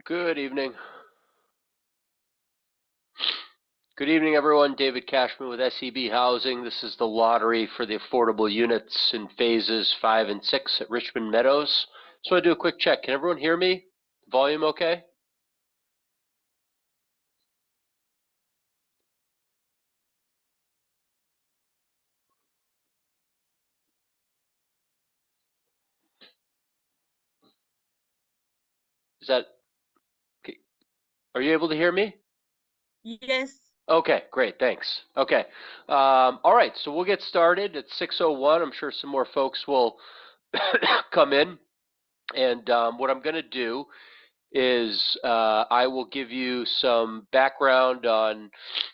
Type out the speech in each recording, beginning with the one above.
Good evening. Good evening, everyone. David Cashman with SEB Housing. This is the lottery for the affordable units in phases 5 and 6 at Richmond Meadows. So I do a quick check. Can everyone hear me? Volume okay? Is that okay? Are you able to hear me? Yes. Okay, great, thanks. Okay, all right, so we'll get started at 6:01. I'm sure some more folks will come in, and what I'm going to do is I will give you some background on,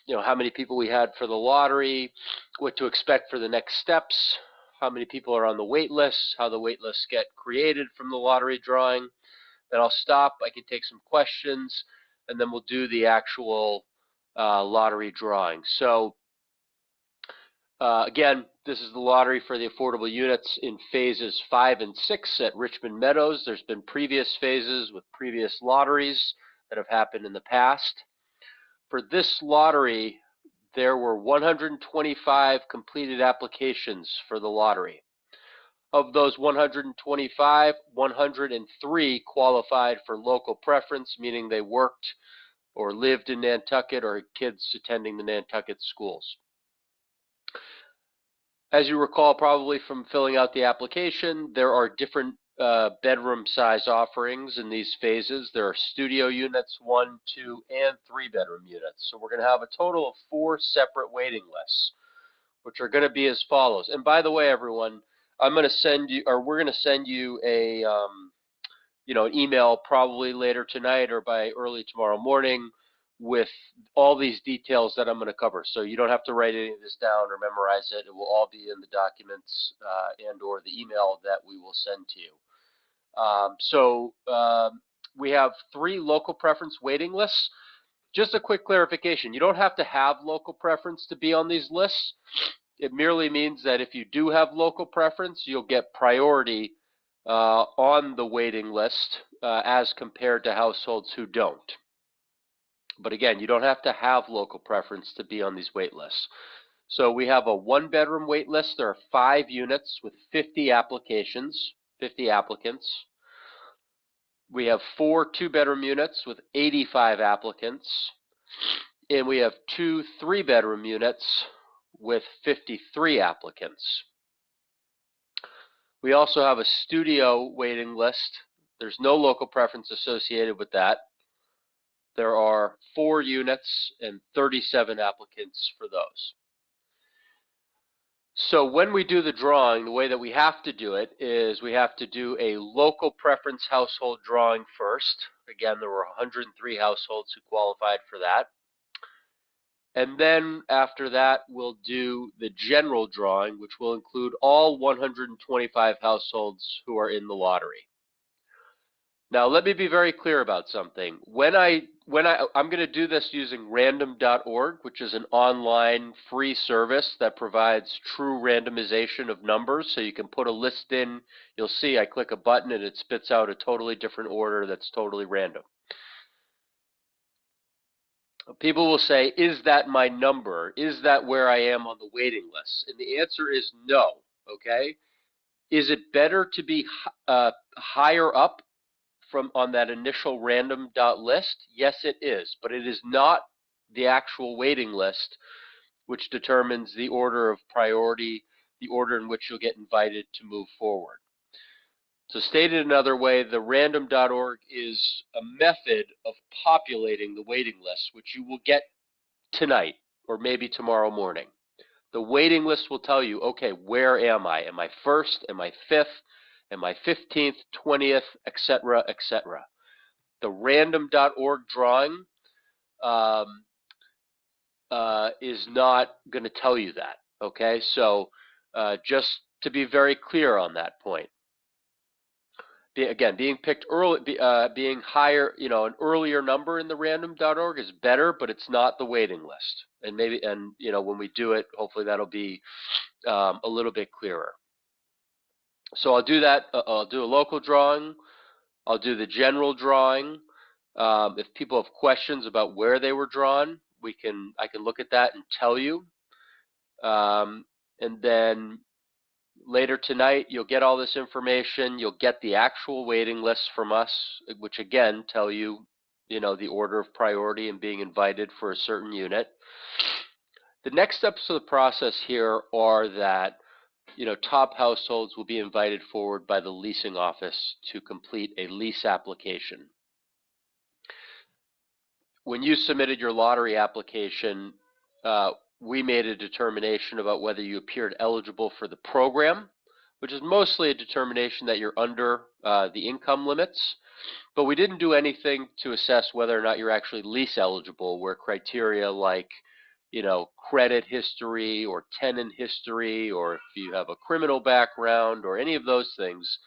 how many people we had for the lottery, what to expect for the next steps, how many people are on the wait list, how the wait lists get created from the lottery drawing. Then I'll stop. I can take some questions, and then we'll do the actual lottery drawing. So again, this is the lottery for the affordable units in phases 5 and 6 at Richmond Meadows. There's been previous phases with previous lotteries that have happened in the past. For this lottery, there were 125 completed applications for the lottery. Of those 125, 103 qualified for local preference, meaning they worked or lived in Nantucket or had kids attending the Nantucket schools. As you recall probably from filling out the application, there are different bedroom size offerings in these phases. There are studio units, 1, 2, and 3 bedroom units. So we're going to have a total of 4 separate waiting lists, which are going to be as follows. And by the way, everyone, I'm going to send you, or we're going to send you a, an email probably later tonight or by early tomorrow morning with all these details that I'm going to cover. So you don't have to write any of this down or memorize it. It will all be in the documents and or the email that we will send to you. We have 3 local preference waiting lists. Just a quick clarification. You don't have to have local preference to be on these lists. It merely means that if you do have local preference, you'll get priority on the waiting list as compared to households who don't. But again, you don't have to have local preference to be on these wait lists. So we have a 1-bedroom wait list. There are 5 units with 50 applications, 50 applicants. We have 4 2-bedroom units with 85 applicants. And we have 2 3-bedroom units with 53 applicants. We also have a studio waiting list. There's no local preference associated with that. There are 4 units and 37 applicants for those. So when we do the drawing, the way that we have to do it is we have to do a local preference household drawing first. Again, there were 103 households who qualified for that. And then after that, we'll do the general drawing, which will include all 125 households who are in the lottery. Now, let me be very clear about something. I'm going to do this using random.org, which is an online free service that provides true randomization of numbers. So you can put a list in. You'll see I click a button and it spits out a totally different order that's totally random. People will say, is that my number? Is that where I am on the waiting list? And the answer is no, okay? Is it better to be higher up on that initial random list? Yes, it is, but it is not the actual waiting list which determines the order of priority, the order in which you'll get invited to move forward. So stated another way, the random.org is a method of populating the waiting list, which you will get tonight or maybe tomorrow morning. The waiting list will tell you, okay, where am I? Am I first? Am I fifth? Am I 15th, 20th, etc., etc.? The random.org drawing is not going to tell you that, okay? So just to be very clear on that point. Again, being picked early, being higher, an earlier number in the random.org is better, but it's not the waiting list. And when we do it, hopefully that'll be a little bit clearer. So I'll do that. I'll do a local drawing. I'll do the general drawing. If people have questions about where they were drawn, I can look at that and tell you. And then later tonight, you'll get all this information. You'll get the actual waiting lists from us, which again tell you, the order of priority and being invited for a certain unit. The next steps of the process here are that, top households will be invited forward by the leasing office to complete a lease application. When you submitted your lottery application, we made a determination about whether you appeared eligible for the program, which is mostly a determination that you're under the income limits. But we didn't do anything to assess whether or not you're actually lease eligible, where criteria like, credit history or tenant history, or if you have a criminal background or any of those things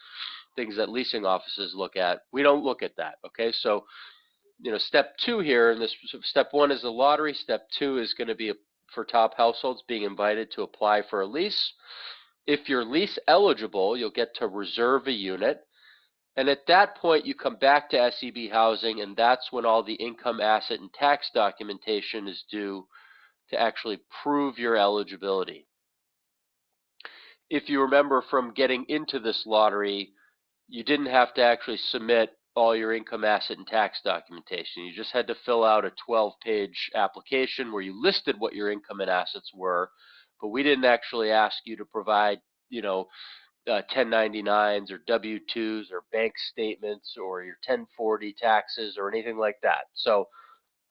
that leasing offices look at. We don't look at that, okay? So, step two here, and step one is the lottery. Step two is going to be for top households being invited to apply for a lease. If you're lease eligible, you'll get to reserve a unit. And at that point, you come back to SEB Housing, and that's when all the income, asset, and tax documentation is due to actually prove your eligibility. If you remember from getting into this lottery, you didn't have to actually submit all your income, asset, and tax documentation. You just had to fill out a 12-page application where you listed what your income and assets were, but we didn't actually ask you to provide, 1099s or W-2s or bank statements or your 1040 taxes or anything like that. So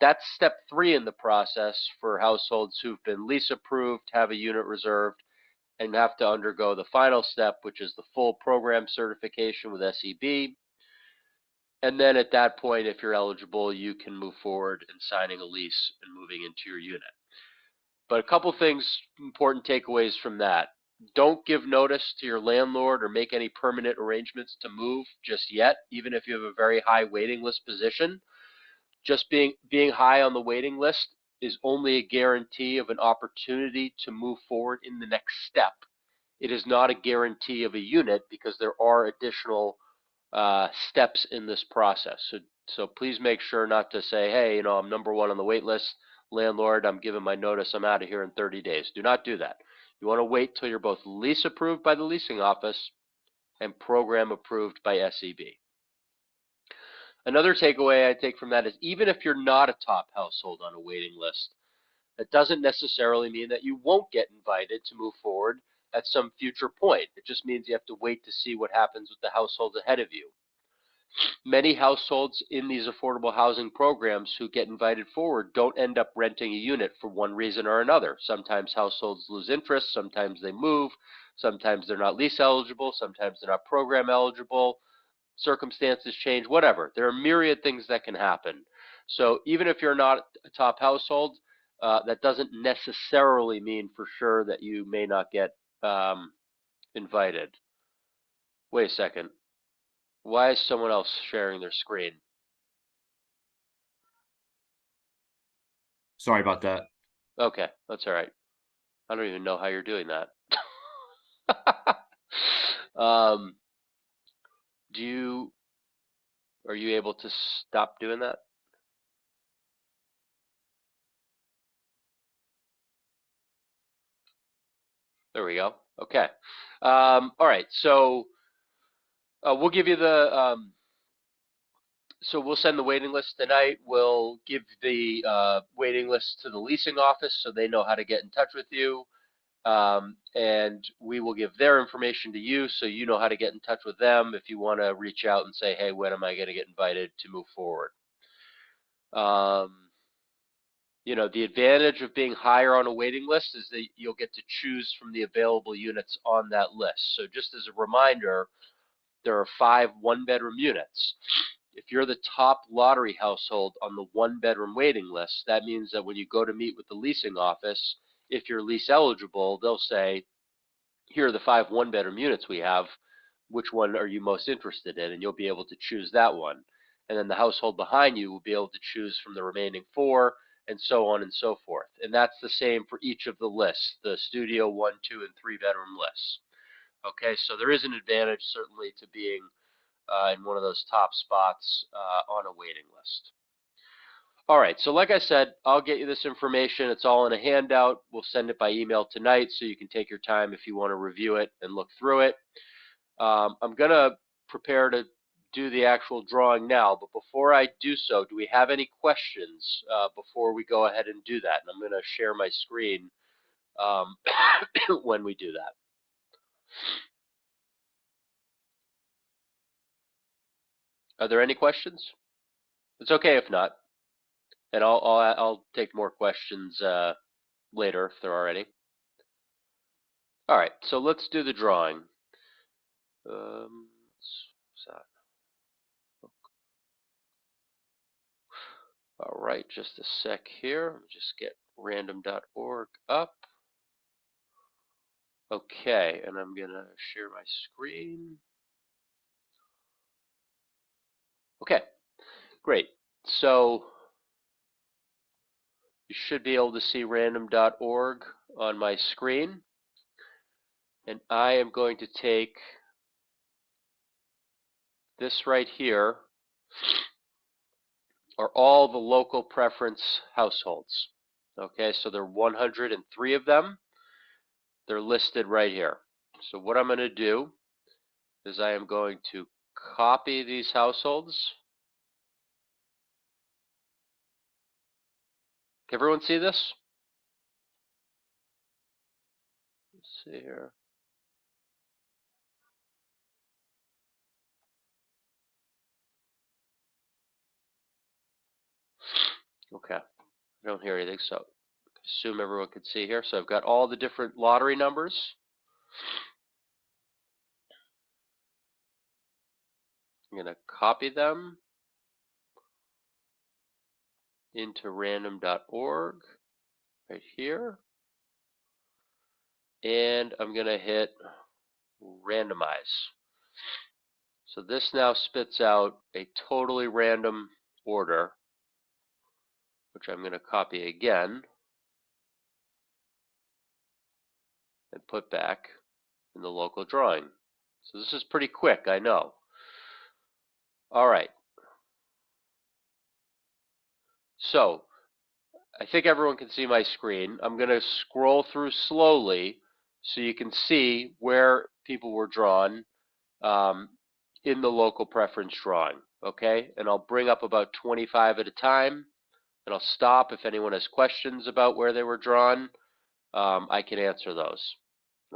that's step three in the process for households who've been lease approved, have a unit reserved, and have to undergo the final step, which is the full program certification with SEB. And then at that point, if you're eligible, you can move forward in signing a lease and moving into your unit. But a couple things, important takeaways from that. Don't give notice to your landlord or make any permanent arrangements to move just yet, even if you have a very high waiting list position. Just being high on the waiting list is only a guarantee of an opportunity to move forward in the next step. It is not a guarantee of a unit because there are additional steps in this process. So please make sure not to say, hey, I'm number one on the wait list. Landlord, I'm giving my notice. I'm out of here in 30 days. Do not do that. You want to wait till you're both lease approved by the leasing office and program approved by SEB. Another takeaway I take from that is even if you're not a top household on a waiting list, that doesn't necessarily mean that you won't get invited to move forward at some future point. It just means you have to wait to see what happens with the households ahead of you. Many households in these affordable housing programs who get invited forward don't end up renting a unit for one reason or another. Sometimes households lose interest, sometimes they move, sometimes they're not lease eligible, sometimes they're not program eligible, circumstances change, whatever. There are myriad things that can happen. So even if you're not a top household, that doesn't necessarily mean for sure that you may not get invited. Wait a second. Why is someone else sharing their screen? Sorry about that. Okay, that's all right. I don't even know how you're doing that. um, are you able to stop doing that? There we go. Okay. All right. So we'll give you the. So we'll send the waiting list tonight. We'll give the waiting list to the leasing office so they know how to get in touch with you. And we will give their information to you so you know how to get in touch with them if you want to reach out and say, hey, when am I going to get invited to move forward? The advantage of being higher on a waiting list is that you'll get to choose from the available units on that list. So just as a reminder, there are 5 one-bedroom units. If you're the top lottery household on the one-bedroom waiting list, that means that when you go to meet with the leasing office, if you're lease eligible, they'll say, here are the 5 one-bedroom units we have. Which one are you most interested in? And you'll be able to choose that one. And then the household behind you will be able to choose from the remaining 4, and so on and so forth. And that's the same for each of the lists, the studio 1, 2, and 3 bedroom lists. Okay, so there is an advantage certainly to being in one of those top spots on a waiting list. All right, so like I said, I'll get you this information. It's all in a handout. We'll send it by email tonight so you can take your time if you want to review it and look through it. I'm going to prepare to do the actual drawing now, but before I do so, do we have any questions before we go ahead and do that? And I'm going to share my screen when we do that. Are there any questions? It's okay if not, and I'll take more questions later if there are any. All right, so let's do the drawing. All right, just a sec here. Let me just get random.org up. Okay, and I'm gonna share my screen. Okay, great. So you should be able to see random.org on my screen. And I am going to take this right here, are all the local preference households. Okay, so there are 103 of them. They're listed right here. So what I'm going to do is I am going to copy these households. Can everyone see this? Let's see here. Okay, I don't hear anything, so I assume everyone can see here. So I've got all the different lottery numbers. I'm going to copy them into random.org right here. And I'm going to hit randomize. So this now spits out a totally random order, which I'm going to copy again and put back in the local drawing. So this is pretty quick, I know. All right. So I think everyone can see my screen. I'm going to scroll through slowly so you can see where people were drawn in the local preference drawing. Okay, and I'll bring up about 25 at a time, and I'll stop if anyone has questions about where they were drawn. I can answer those.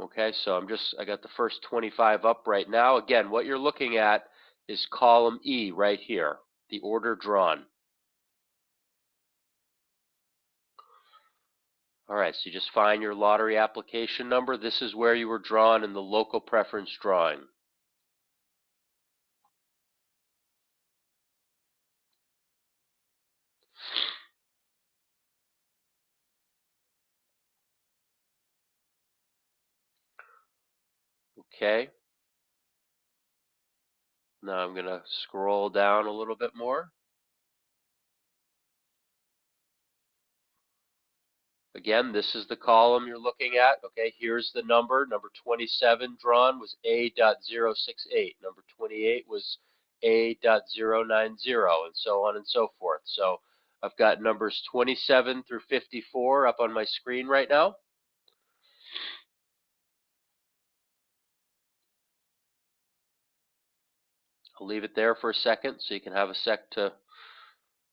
Okay, so I got the first 25 up right now. Again, what you're looking at is column E right here, the order drawn. All right, so you just find your lottery application number. This is where you were drawn in the local preference drawing. Okay. Now I'm going to scroll down a little bit more. Again, this is the column you're looking at. Okay, here's the number. Number 27 drawn was A.068. Number 28 was A.090, and so on and so forth. So I've got numbers 27 through 54 up on my screen right now. I'll leave it there for a second so you can have a sec to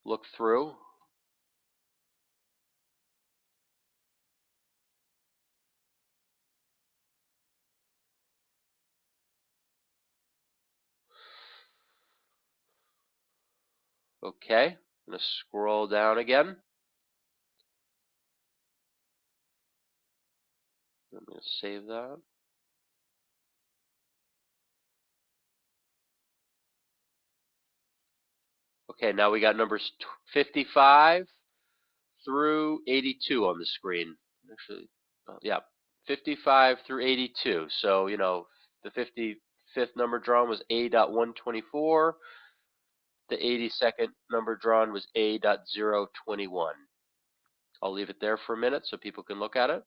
look through. Okay, I'm going to scroll down again. I'm going to save that. Okay, now we got numbers 55 through 82 on the screen. Actually, yeah, 55 through 82. So, you know, the 55th number drawn was A.124. The 82nd number drawn was A.021. I'll leave it there for a minute so people can look at it.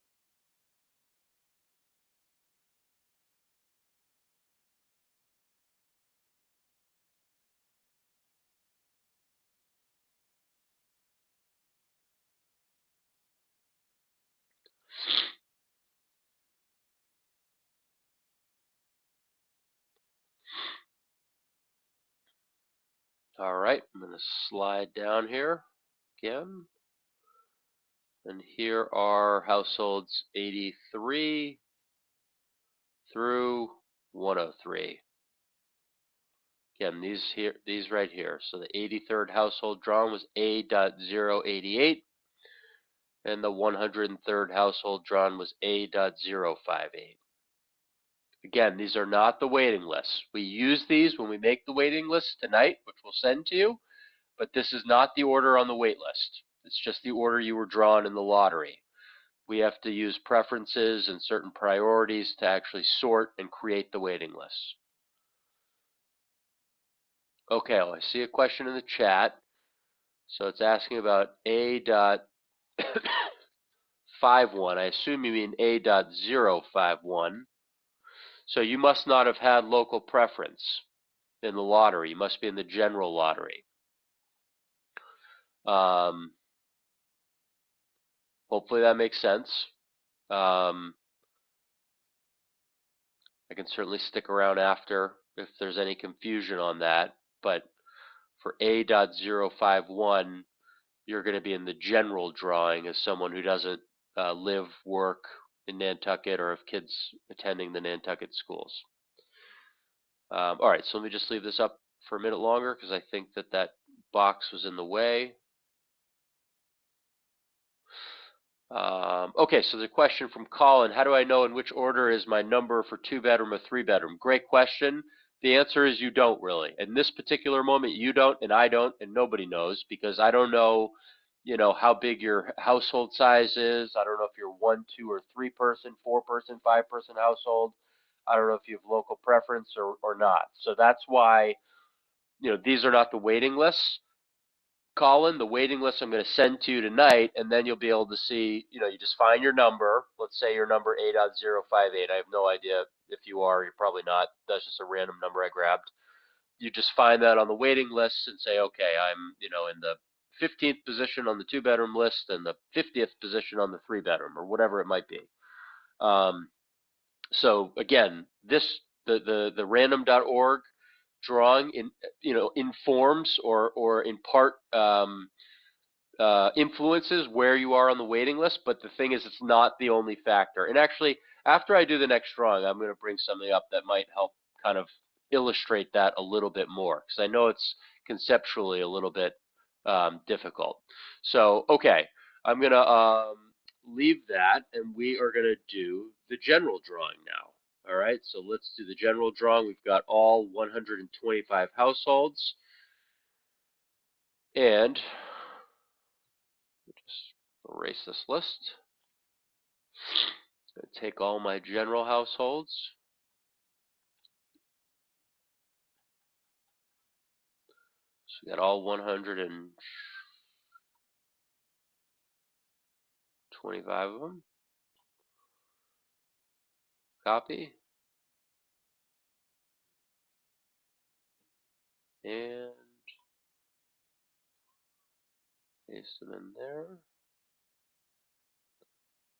All right, I'm going to slide down here again. And here are households 83 through 103. Again, these right here. So the 83rd household drawn was A.088, and the 103rd household drawn was A.058. Again, these are not the waiting lists. We use these when we make the waiting list tonight, which we'll send to you, but this is not the order on the wait list. It's just the order you were drawn in the lottery. We have to use preferences and certain priorities to actually sort and create the waiting lists. Okay, well, I see a question in the chat. So it's asking about A.51. I assume you mean A.051. So you must not have had local preference in the lottery. You must be in the general lottery. Hopefully that makes sense. I can certainly stick around after if there's any confusion on that. But for A.051, you're going to be in the general drawing as someone who doesn't live, work in Nantucket or have kids attending the Nantucket schools. All right, so let me just leave this up for a minute longer because I think that box was in the way. Okay, so the question from Colin, how do I know in which order is my number for 2-bedroom or 3-bedroom? Great question. The answer is you don't really. In this particular moment, you don't, and I don't, and nobody knows because I don't know, how big your household size is. I don't know if you're 1, 2, or 3-person, 4-person, 5-person household. I don't know if you have local preference or not. So that's why, these are not the waiting lists. Colin, the waiting list I'm going to send to you tonight, and then you'll be able to see, you just find your number. Let's say your number A.058. I have no idea if you are, you're probably not. That's just a random number I grabbed. You just find that on the waiting list and say, okay, I'm, in the 15th position on the 2-bedroom list and the 50th position on the 3-bedroom or whatever it might be. So again, the random.org drawing informs or in part influences where you are on the waiting list, but the thing is, it's not the only factor. And actually, after I do the next drawing, I'm going to bring something up that might help kind of illustrate that a little bit more, because I know it's conceptually a little bit difficult. So, okay, I'm going to leave that, and we are going to do the general drawing now. All right, so let's do the general drawing. We've got all 125 households, and just erase this list. I'm going to take all my general households. So we got all 125 of them. Copy. And paste them in there.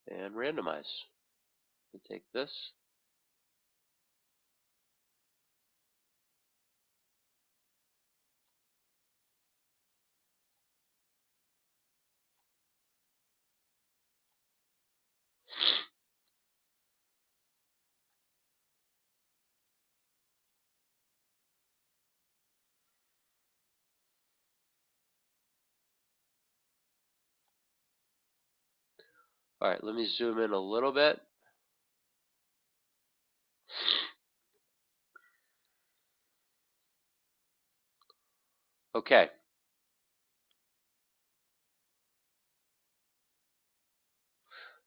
And randomize. We take this. All right, let me zoom in a little bit. Okay.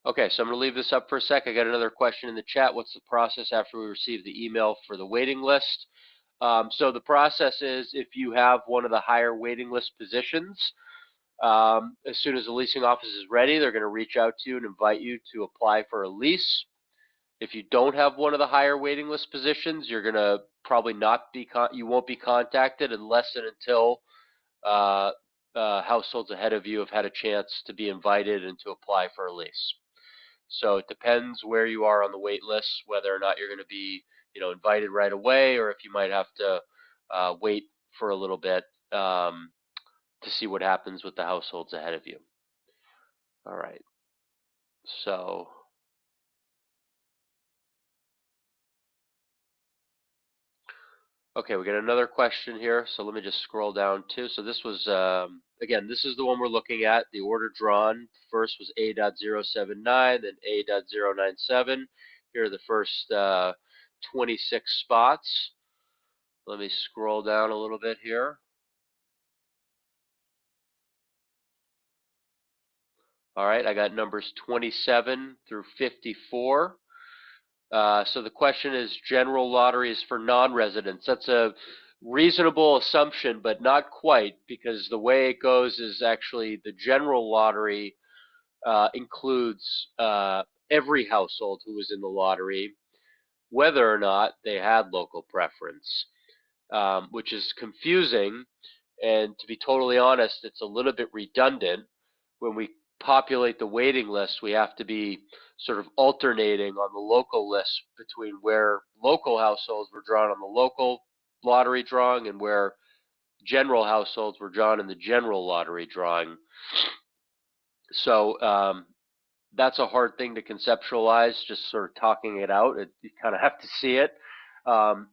Okay, so I'm going to leave this up for a sec. I got another question in the chat. What's the process after we receive the email for the waiting list? So the process is if you have one of the higher waiting list positions, as soon as the leasing office is ready, they're going to reach out to you and invite you to apply for a lease. If you don't have one of the higher waiting list positions, you're going to probably not be you won't be contacted unless and until households ahead of you have had a chance to be invited and to apply for a lease. So it depends where you are on the wait list, whether or not you're going to be, invited right away, or if you might have to wait for a little bit to see what happens with the households ahead of you. All right, so okay, we got another question here. So let me just scroll down too. So this was, again, this is the one we're looking at. The order drawn first was A.079, then A.097. Here are the first 26 spots. Let me scroll down a little bit here. All right, I got numbers 27 through 54. So the question is, general lottery is for non-residents. That's a reasonable assumption, but not quite, because the way it goes is actually the general lottery includes every household who was in the lottery, whether or not they had local preference, which is confusing. And to be totally honest, it's a little bit redundant. When we populate the waiting list, we have to be sort of alternating on the local list between where local households were drawn on the local lottery drawing and where general households were drawn in the general lottery drawing. So that's a hard thing to conceptualize, just sort of talking it out. You kind of have to see it.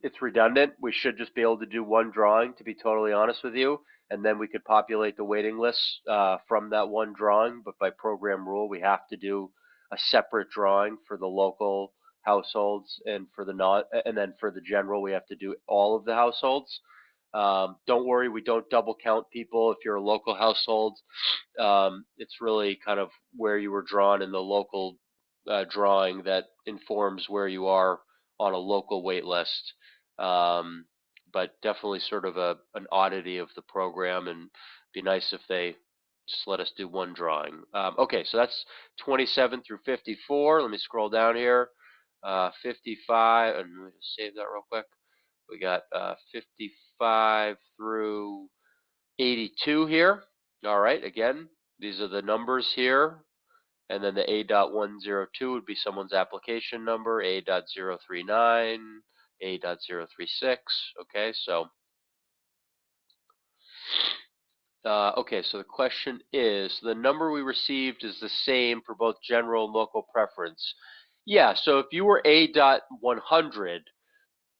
It's redundant. We should just be able to do one drawing, to be totally honest with you, and then we could populate the waiting list from that one drawing. But by program rule, we have to do a separate drawing for the local households, and for the non, and then for the general, we have to do all of the households. Don't worry, we don't double count people. If you're a local household, it's really kind of where you were drawn in the local drawing that informs where you are on a local wait list. But definitely sort of an oddity of the program, and be nice if they just let us do one drawing. Okay, so that's 27 through 54. Let me scroll down here. 55, and let me just save that real quick. We got 55 through 82 here. All right, again, these are the numbers here. And then the A.102 would be someone's application number, A.039, A.036. Okay, so so the question is, the number we received is the same for both general and local preference. Yeah, so if you were A.100,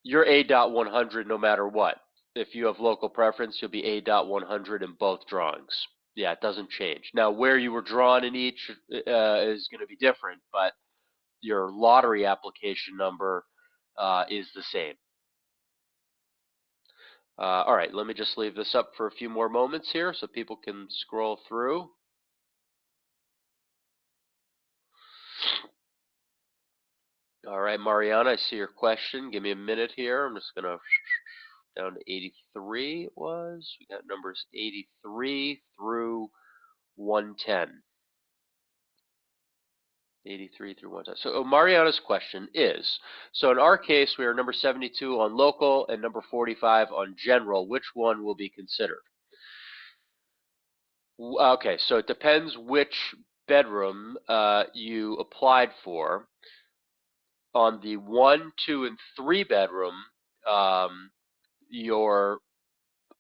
you're A.100 no matter what. If you have local preference, you'll be A.100 in both drawings. Yeah, it doesn't change. Now, where you were drawn in each is going to be different, but your lottery application number is the same. All right, let me just leave this up for a few more moments here so people can scroll through. All right, Mariana, I see your question. Give me a minute here. I'm just going to down to 83 it was. We got numbers 83 through 110. 83 through 110. So Mariana's question is, so in our case, we are number 72 on local and number 45 on general. Which one will be considered? Okay, so it depends which bedroom you applied for. On the 1, 2, and 3 bedroom, your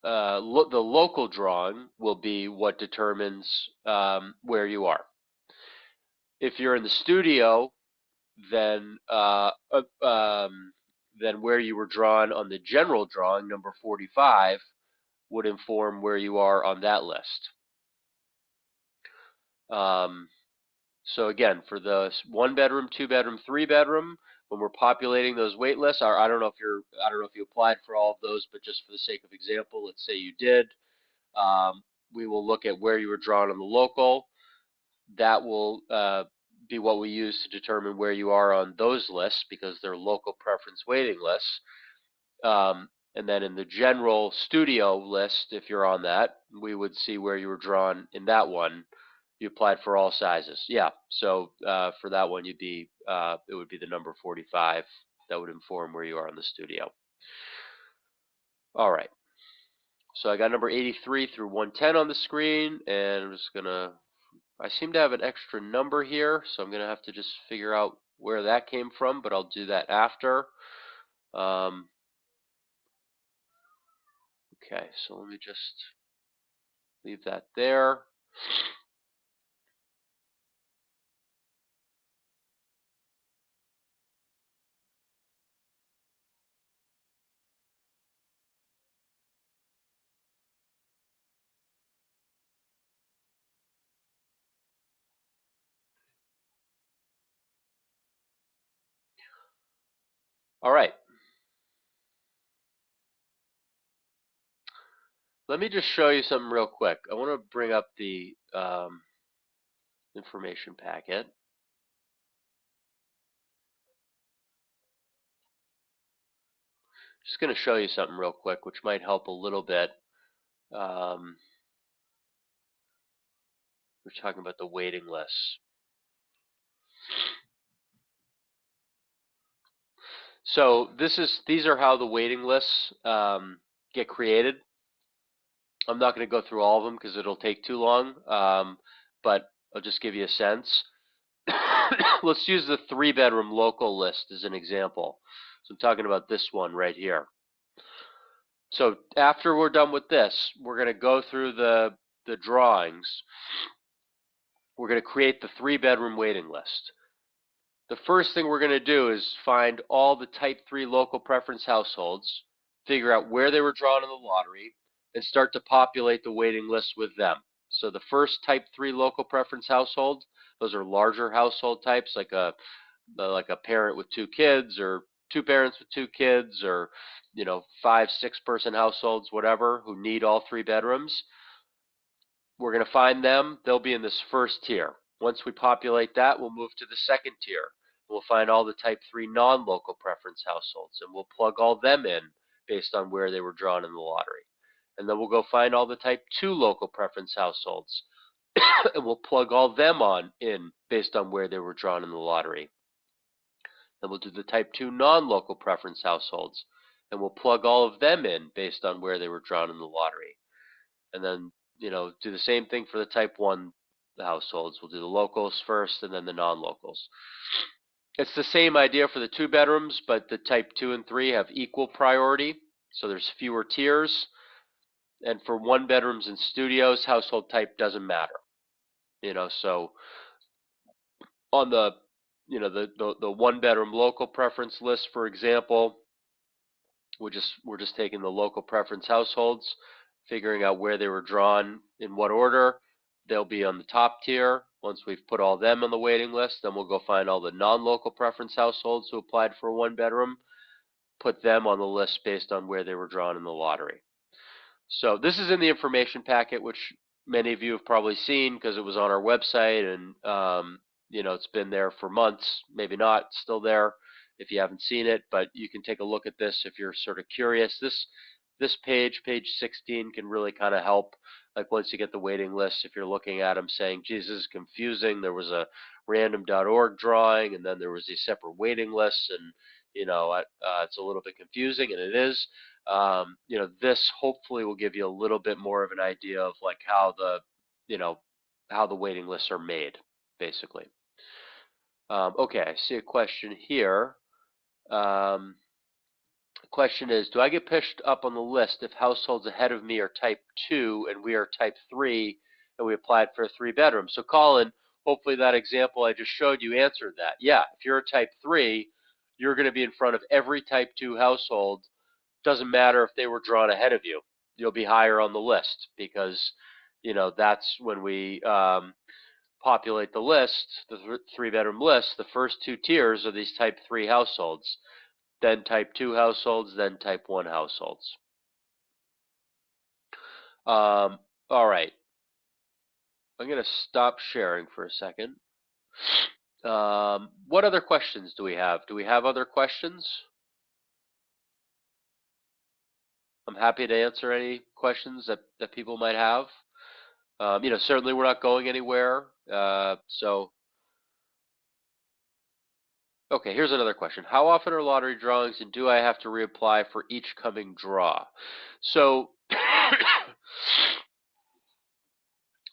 the local drawing will be what determines where you are. If you're in the studio, then where you were drawn on the general drawing, number 45, would inform where you are on that list. So again, for the 1 bedroom, 2 bedroom, 3 bedroom, when we're populating those wait lists, I don't know if you applied for all of those, but just for the sake of example, let's say you did. We will look at where you were drawn on the local. That will be what we use to determine where you are on those lists, because they're local preference waiting lists. And then in the general studio list, if you're on that, we would see where you were drawn in that one. You applied for all sizes. Yeah, so for that one, it would be the number 45 that would inform where you are in the studio. All right. So I got number 83 through 110 on the screen, and I'm just I seem to have an extra number here, so I'm gonna have to just figure out where that came from, but I'll do that after. Okay, so let me just leave that there. All right. Let me just show you something real quick. I want to bring up the information packet. Just going to show you something real quick, which might help a little bit. We're talking about the waiting lists. So these are how the waiting lists get created. I'm not going to go through all of them because it'll take too long, but I'll just give you a sense. Let's use the 3-bedroom local list as an example. So I'm talking about this one right here. So after we're done with this, we're going to go through the drawings. We're going to create the 3-bedroom waiting list. The first thing we're going to do is find all the type 3 local preference households, figure out where they were drawn in the lottery, and start to populate the waiting list with them. So the first type 3 local preference household, those are larger household types, like a parent with 2 kids, or 2 parents with 2 kids, or 5, 6 person households, whatever, who need all 3 bedrooms. We're going to find them. They'll be in this first tier. Once we populate that, we'll move to the second tier. We'll find all the type 3 non-local preference households, and we'll plug all them in based on where they were drawn in the lottery. And then we'll go find all the type 2 local preference households, and we'll plug all them in based on where they were drawn in the lottery. Then we'll do the type 2 non-local preference households, and we'll plug all of them in based on where they were drawn in the lottery. And then, do the same thing for the type 1 households. We'll do the locals first and then the non-locals. It's the same idea for the 2 bedrooms, but the type 2 and 3 have equal priority, so there's fewer tiers. And for 1 bedrooms and studios, household type doesn't matter. So on the the 1 bedroom local preference list, for example, we're just taking the local preference households, figuring out where they were drawn in what order. They'll be on the top tier. Once we've put all them on the waiting list, then we'll go find all the non-local preference households who applied for a 1 bedroom, put them on the list based on where they were drawn in the lottery. So this is in the information packet, which many of you have probably seen because it was on our website, and it's been there for months. Maybe not still there if you haven't seen it, but you can take a look at this if you're sort of curious. This page 16, can really kind of help. Like once you get the waiting list, if you're looking at them saying, geez, this is confusing. There was a random.org drawing, and then there was these separate waiting lists, and it's a little bit confusing, and it is. This hopefully will give you a little bit more of an idea of like how the waiting lists are made, basically. Okay, I see a question here. The question is, do I get pushed up on the list if households ahead of me are type 2 and we are type 3 and we applied for a 3-bedroom? So Colin, hopefully that example I just showed you answered that. Yeah, if you're a type 3, you're going to be in front of every type 2 household. Doesn't matter if they were drawn ahead of you. You'll be higher on the list because, that's when we populate the list, the 3-bedroom list. The first 2 tiers are these type 3 households, then type 2 households, then type 1 households. All right. I'm going to stop sharing for a second. What other questions do we have? Do we have other questions? I'm happy to answer any questions that people might have. Certainly we're not going anywhere. Okay, here's another question. How often are lottery drawings, and do I have to reapply for each coming draw? So,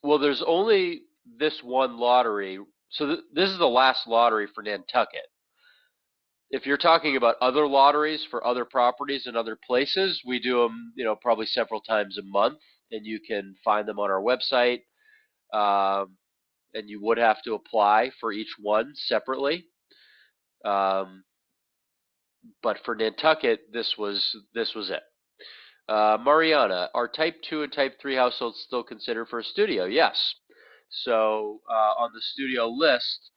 well, there's only this one lottery. So this is the last lottery for Nantucket. If you're talking about other lotteries for other properties in other places, we do them, probably several times a month, and you can find them on our website. And you would have to apply for each one separately. But for Nantucket, this was it. Mariana, are Type 2 and Type 3 households still considered for a studio? Yes. So on the studio list,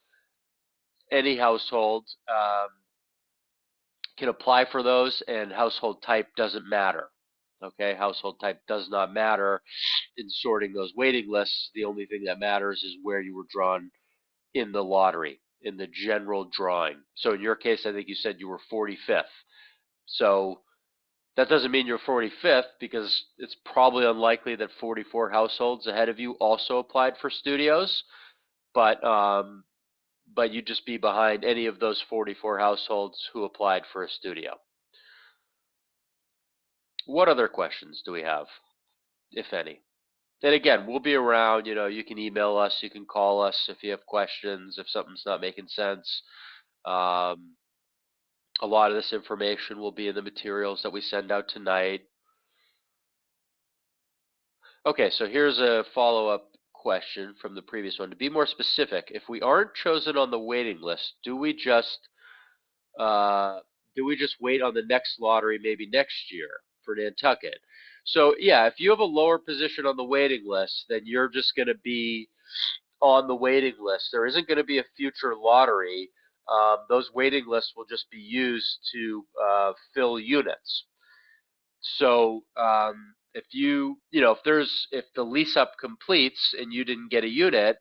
any household can apply for those, and household type doesn't matter. Okay, household type does not matter in sorting those waiting lists. The only thing that matters is where you were drawn in the lottery, in the general drawing. So in your case, I think you said you were 45th. So that doesn't mean you're 45th, because it's probably unlikely that 44 households ahead of you also applied for studios, but you'd just be behind any of those 44 households who applied for a studio. What other questions do we have, if any? And again, we'll be around. You can email us, you can call us if you have questions, if something's not making sense. A lot of this information will be in the materials that we send out tonight. Okay, so here's a follow-up question from the previous one. To be more specific, if we aren't chosen on the waiting list, do we just wait on the next lottery maybe next year for Nantucket? So yeah, if you have a lower position on the waiting list, then you're just going to be on the waiting list. There isn't going to be a future lottery. Those waiting lists will just be used to fill units. So if if the lease up completes and you didn't get a unit,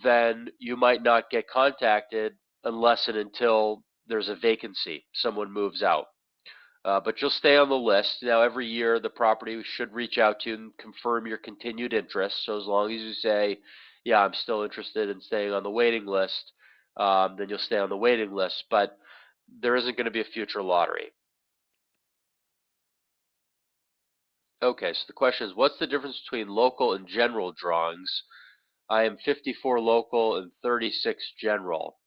then you might not get contacted unless and until there's a vacancy, someone moves out. But you'll stay on the list. Now, every year the property should reach out to you and confirm your continued interest. So as long as you say, yeah, I'm still interested in staying on the waiting list, then you'll stay on the waiting list. But there isn't going to be a future lottery. Okay, so the question is, what's the difference between local and general drawings? I am 54 local and 36 general.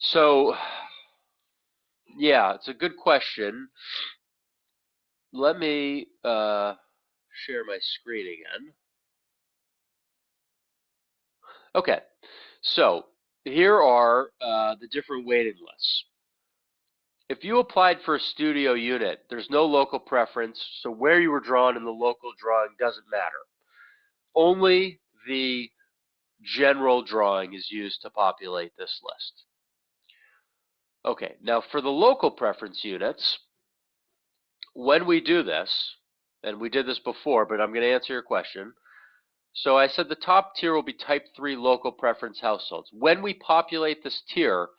So, yeah, it's a good question. Let me share my screen again. Okay, so here are the different waiting lists. If you applied for a studio unit, there's no local preference, so where you were drawn in the local drawing doesn't matter. Only the general drawing is used to populate this list. Okay, now for the local preference units, when we do this, and we did this before, but I'm going to answer your question. So I said the top tier will be Type 3 local preference households. When we populate this tier,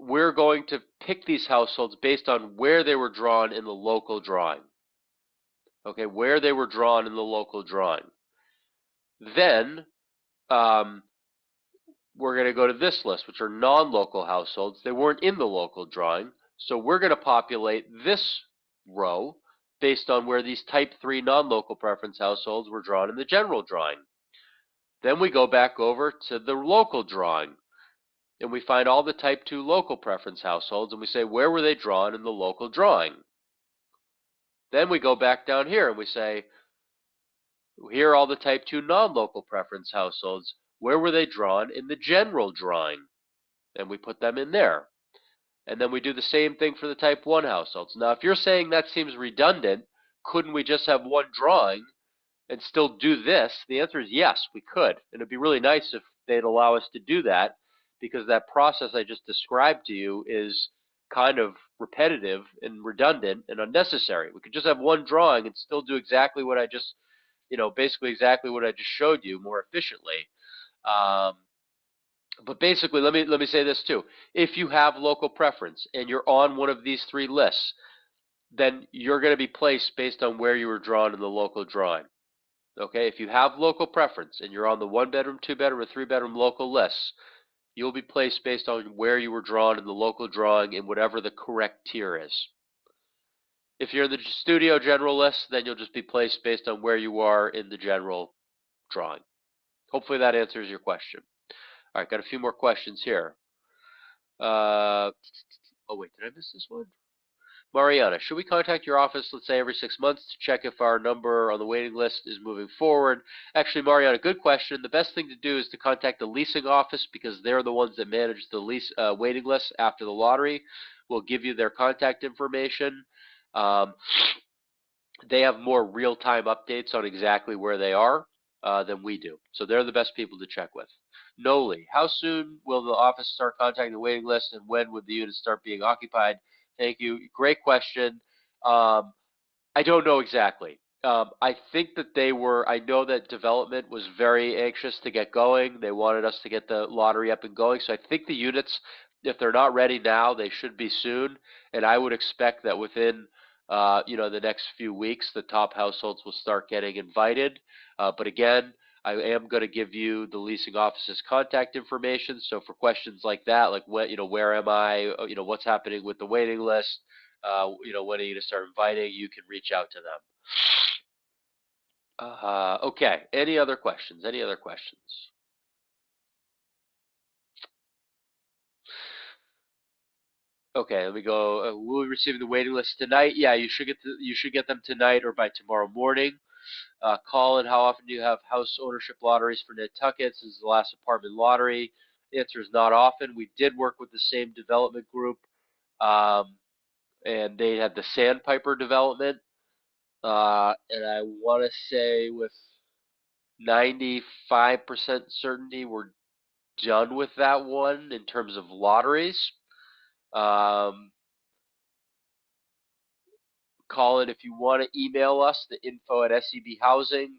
we're going to pick these households based on where they were drawn in the local drawing. Okay, where they were drawn in the local drawing. Then we're going to go to this list, which are non-local households. They weren't in the local drawing, so we're going to populate this row based on where these Type 3 non-local preference households were drawn in the general drawing. Then we go back over to the local drawing, and we find all the Type 2 local preference households, and we say, where were they drawn in the local drawing? Then we go back down here, and we say, here are all the Type 2 non-local preference households. Where were they drawn in the general drawing? And we put them in there. And then we do the same thing for the Type 1 households. Now, if you're saying that seems redundant, couldn't we just have one drawing and still do this? The answer is yes, we could. And it'd be really nice if they'd allow us to do that, because that process I just described to you is kind of repetitive and redundant and unnecessary. We could just have one drawing and still do exactly what I just, basically exactly what I just showed you more efficiently. But basically, let me say this too. If you have local preference and you're on one of these three lists, then you're going to be placed based on where you were drawn in the local drawing. Okay, if you have local preference and you're on the 1-bedroom, 2-bedroom, or 3-bedroom local lists, you'll be placed based on where you were drawn in the local drawing in whatever the correct tier is. If you're in the studio general list, then you'll just be placed based on where you are in the general drawing. Hopefully that answers your question. All right, got a few more questions here. Oh wait, did I miss this one? Mariana, should we contact your office, let's say every 6 months, to check if our number on the waiting list is moving forward? Actually, Mariana, good question. The best thing to do is to contact the leasing office because they're the ones that manage the lease waiting list after the lottery. We'll give you their contact information. Um, they have more real-time updates on exactly where they are than we do. So they're the best people to check with. Noli, how soon will the office start contacting the waiting list and when would the units start being occupied? Thank you. Great question. Um, I don't know exactly. I think that I know that development was very anxious to get going. They wanted us to get the lottery up and going. So I think the units, if they're not ready now, they should be soon. And I would expect that within, the next few weeks, the top households will start getting invited. But again, I am going to give you the leasing office's contact information. So for questions like that, like where am I, what's happening with the waiting list, when are you going to start inviting? You can reach out to them. Okay. Any other questions? Any other questions? Okay, let me go. Will we be receiving the waiting list tonight? Yeah, you should get them tonight or by tomorrow morning. Colin, how often do you have house ownership lotteries for Nantucket? This is the last apartment lottery. The answer is not often. We did work with the same development group, um, and they had the Sandpiper development. And I want to say with 95% certainty we're done with that one in terms of lotteries. Um, Colin, if you want to email us, the info at SEB Housing,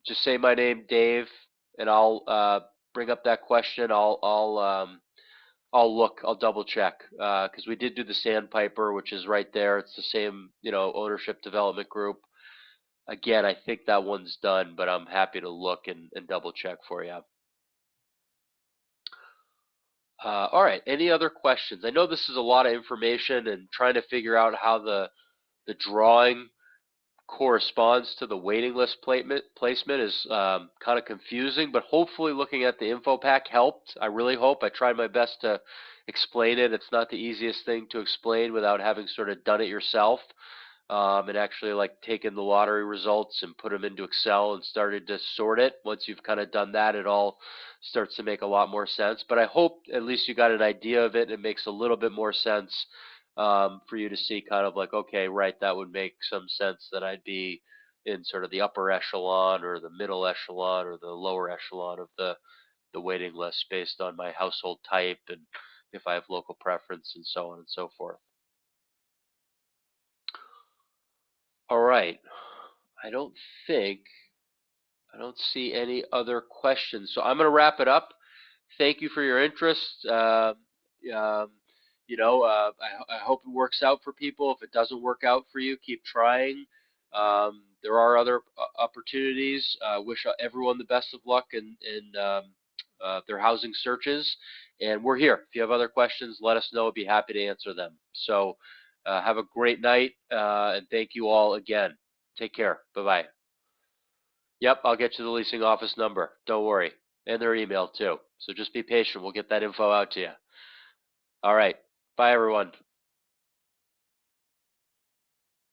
just say my name, Dave, and I'll bring up that question. I'll look, I'll double check because we did do the Sandpiper, which is right there. It's the same, ownership development group. Again, I think that one's done, but I'm happy to look and double check for you. All right. Any other questions? I know this is a lot of information and trying to figure out how the drawing corresponds to the waiting list placement is kind of confusing, but hopefully looking at the info pack helped. I really hope. I tried my best to explain it. It's not the easiest thing to explain without having sort of done it yourself. And actually like taken the lottery results and put them into Excel and started to sort it. Once you've kind of done that, it all starts to make a lot more sense. But I hope at least you got an idea of it and it makes a little bit more sense for you to see kind of like, okay, right, that would make some sense that I'd be in sort of the upper echelon or the middle echelon or the lower echelon of the waiting list based on my household type and if I have local preference and so on and so forth. All right. I don't think I don't see any other questions. So I'm going to wrap it up. Thank you for your interest. Um, I hope it works out for people. If it doesn't work out for you, keep trying. There are other opportunities. Wish everyone the best of luck in their housing searches. And we're here. If you have other questions, let us know. I'd be happy to answer them. So have a great night, and thank you all again. Take care. Bye-bye. Yep, I'll get you the leasing office number. Don't worry. And their email too. So just be patient. We'll get that info out to you. All right. Bye, everyone.